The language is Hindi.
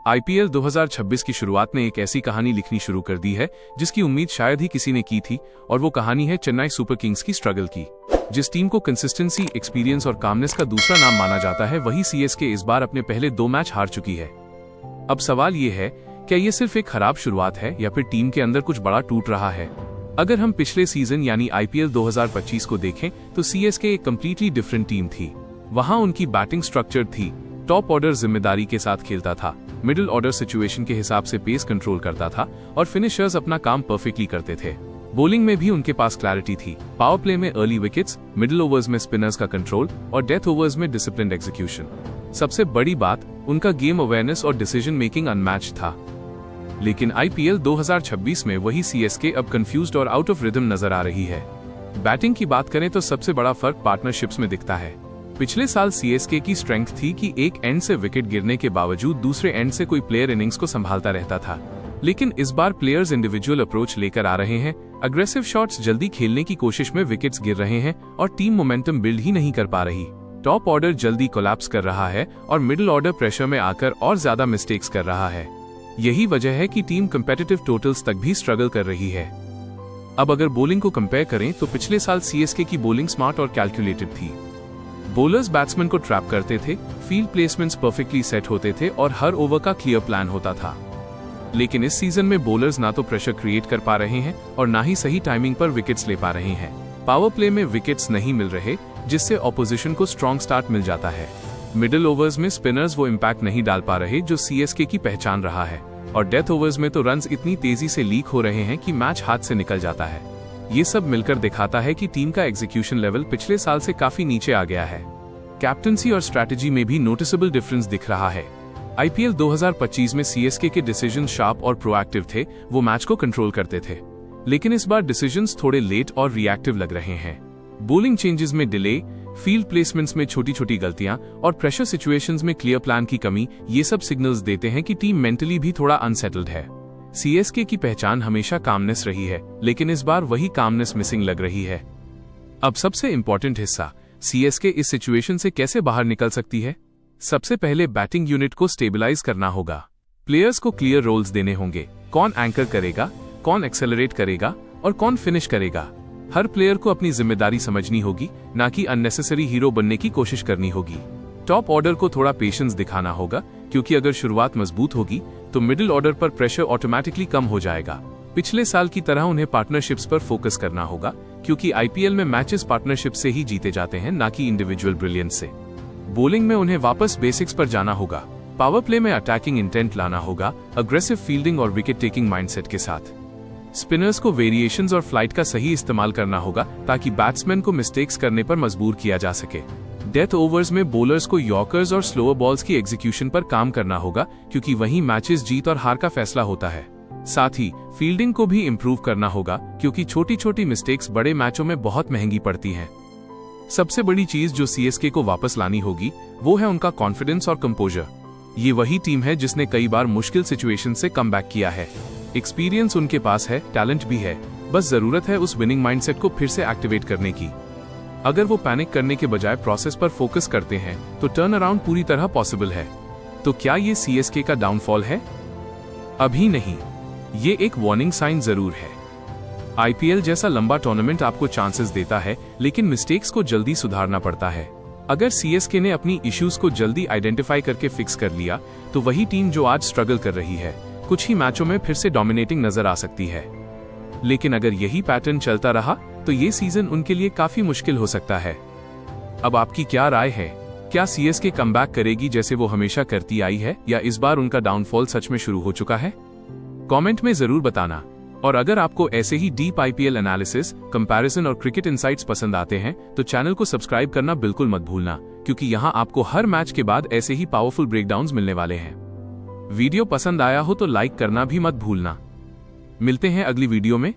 आईपीएल 2026 की शुरुआत ने एक ऐसी कहानी लिखनी शुरू कर दी है जिसकी उम्मीद शायद ही किसी ने की थी, और वो कहानी है चेन्नई सुपर किंग्स की स्ट्रगल की। जिस टीम को कंसिस्टेंसी, एक्सपीरियंस और कामनेस का दूसरा नाम माना जाता है, वही सीएसके इस बार अपने पहले 2 मैच हार चुकी है। अब सवाल ये है, क्या ये सिर्फ एक खराब शुरुआत है या फिर टीम के अंदर कुछ बड़ा टूट रहा है? अगर हम पिछले सीजन यानी आईपीएल 2025 को देखें तो सीएसके एक कंप्लीटली डिफरेंट टीम थी। वहां उनकी बैटिंग स्ट्रक्चर थी, टॉप ऑर्डर जिम्मेदारी के साथ खेलता था, मिडिल ऑर्डर सिचुएशन के हिसाब से पेस कंट्रोल करता था और फिनिशर्स अपना काम परफेक्टली करते थे। बॉलिंग में भी उनके पास क्लैरिटी थी, पावर प्ले में अर्ली विकेट्स, मिडिल ओवर्स में स्पिनर्स का कंट्रोल और डेथ ओवर्स में डिसिप्लिन्ड एग्जीक्यूशन। सबसे बड़ी बात, उनका गेम अवेयरनेस और डिसीजन मेकिंग अनमैच्ड था। लेकिन आईपीएल 2026 में वही सीएसके अब कंफ्यूज्ड और आउट ऑफ रिदम नजर आ रही है। बैटिंग की बात करें तो सबसे बड़ा फर्क पार्टनरशिप्स में दिखता है। पिछले साल सीएसके की स्ट्रेंथ थी कि एक एंड से विकेट गिरने के बावजूद दूसरे एंड से कोई प्लेयर इनिंग्स को संभालता रहता था। लेकिन इस बार प्लेयर्स इंडिविजुअल अप्रोच लेकर आ रहे हैं, अग्रेसिव शॉट्स जल्दी खेलने की कोशिश में विकेट्स गिर रहे हैं और टीम मोमेंटम बिल्ड ही नहीं कर पा रही। टॉप ऑर्डर जल्दी कोलैप्स कर रहा है और मिडिल ऑर्डर प्रेशर में आकर और ज्यादा मिस्टेक्स कर रहा है। यही वजह है कि टीम कंपेटिटिव टोटल्स तक भी स्ट्रगल कर रही है। अब अगर बॉलिंग को कंपेयर करें तो पिछले साल सीएसके की बॉलिंग स्मार्ट और कैलकुलेटेड थी। बॉलर्स बैट्समैन को ट्रैप करते थे, फील्ड प्लेसमेंट्स परफेक्टली सेट होते थे और हर ओवर का क्लियर प्लान होता था। लेकिन इस सीजन में बॉलर्स ना तो प्रेशर क्रिएट कर पा रहे हैं और ना ही सही टाइमिंग पर विकेट्स ले पा रहे हैं। पावर प्ले में विकेट्स नहीं मिल रहे, जिससे ऑपोजिशन को स्ट्रॉन्ग स्टार्ट मिल जाता है। मिडिल ओवर्स में स्पिनर्स वो इम्पैक्ट नहीं डाल पा रहे जो सीएसके की पहचान रहा है, और डेथ ओवर्स में तो रन्स इतनी तेजी से लीक हो रहे हैं कि मैच हाथ से निकल जाता है। ये सब मिलकर दिखाता है कि टीम का एग्जीक्यूशन लेवल पिछले साल से काफी नीचे आ गया है। कैप्टनसी और स्ट्रैटेजी में भी नोटिसेबल डिफरेंस दिख रहा है। आईपीएल 2025 में सीएसके के डिसीजन शार्प और प्रोएक्टिव थे, वो मैच को कंट्रोल करते थे। लेकिन इस बार डिसीजंस थोड़े लेट और रिएक्टिव लग रहे हैं। बॉलिंग चेंजेस में डिले, फील्ड प्लेसमेंट्स में छोटी छोटी गलतियां और प्रेशर सिचुएशंस में क्लियर प्लान की कमी, ये सब सिग्नल्स देते हैं कि टीम मेंटली भी थोड़ा अनसेटल्ड है। सीएसके की पहचान हमेशा कामनेस रही है, लेकिन इस बार वही कामनेस मिसिंग लग रही है। अब सबसे इंपॉर्टेंट हिस्सा, सीएसके इस सिचुएशन से कैसे बाहर निकल सकती है। सबसे पहले बैटिंग यूनिट को स्टेबलाइज करना होगा। प्लेयर्स को क्लियर रोल्स देने होंगे, कौन एंकर करेगा, कौन एक्सेलरेट करेगा और कौन फिनिश करेगा। हर प्लेयर को अपनी जिम्मेदारी समझनी होगी, ना कि अननेसेसरी हीरो बनने की कोशिश करनी होगी। टॉप ऑर्डर को थोड़ा पेशेंस दिखाना होगा, क्योंकि अगर शुरुआत मजबूत होगी तो मिडिल ऑर्डर पर प्रेशर ऑटोमेटिकली कम हो जाएगा। पिछले साल की तरह उन्हें पार्टनरशिप्स पर फोकस करना होगा, क्योंकि आईपीएल में मैचेस पार्टनरशिप से ही जीते जाते हैं, ना कि इंडिविजुअल ब्रिलियंस से। बॉलिंग में उन्हें वापस बेसिक्स पर जाना होगा। पावर प्ले में अटैकिंग इंटेंट लाना होगा, अग्रेसिव फील्डिंग और विकेट टेकिंग माइंडसेट के साथ। स्पिनर्स को वेरिएशंस और फ्लाइट का सही इस्तेमाल करना होगा, ताकि बैट्समैन को मिस्टेक्स करने पर मजबूर किया जा सके। डेथ ओवर्स में बॉलर्स को यॉर्कर्स और स्लोअर बॉल्स की एग्जीक्यूशन पर काम करना होगा, क्योंकि वहीं मैचेस जीत और हार का फैसला होता है। साथ ही फील्डिंग को भी इम्प्रूव करना होगा, क्योंकि छोटी छोटी मिस्टेक्स बड़े मैचों में बहुत महंगी पड़ती हैं। सबसे बड़ी चीज जो सीएसके को वापस लानी होगी वो है उनका कॉन्फिडेंस और कंपोजर। ये वही टीम है जिसने कई बार मुश्किल सिचुएशन से कम बैक किया है। एक्सपीरियंस उनके पास है, टैलेंट भी है, बस जरूरत है उस विनिंग माइंडसेट को फिर से एक्टिवेट करने की। अगर वो पैनिक करने के बजाय प्रोसेस पर फोकस करते हैं तो टर्न अराउंड पूरी तरह पॉसिबल है। तो क्या ये सीएसके का डाउनफॉल है? अभी नहीं, ये एक वार्निंग साइन जरूर है। आईपीएल जैसा लंबा टूर्नामेंट आपको चांसेस देता है, लेकिन मिस्टेक्स को जल्दी सुधारना पड़ता है। अगर सीएसके ने अपनी इश्यूज को जल्दी आइडेंटिफाई करके फिक्स कर लिया तो वही टीम जो आज स्ट्रगल कर रही है कुछ ही मैचों में फिर से डोमिनेटिंग नजर आ सकती है। लेकिन अगर यही पैटर्न चलता रहा तो ये सीजन उनके लिए काफी मुश्किल हो सकता है। अब आपकी क्या राय है? क्या सीएसके कमबैक करेगी जैसे वो हमेशा करती आई है, या इस बार उनका डाउनफॉल सच में शुरू हो चुका है? कमेंट में जरूर बताना। और अगर आपको ऐसे ही डीप आईपीएल एनालिसिस, कंपैरिजन और क्रिकेट इनसाइट्स पसंद आते हैं तो चैनल को सब्सक्राइब करना बिल्कुल मत भूलना, क्योंकि यहाँ आपको हर मैच के बाद ऐसे ही पावरफुल ब्रेकडाउन्स मिलने वाले हैं। वीडियो पसंद आया हो तो लाइक करना भी मत भूलना। मिलते हैं अगली वीडियो में।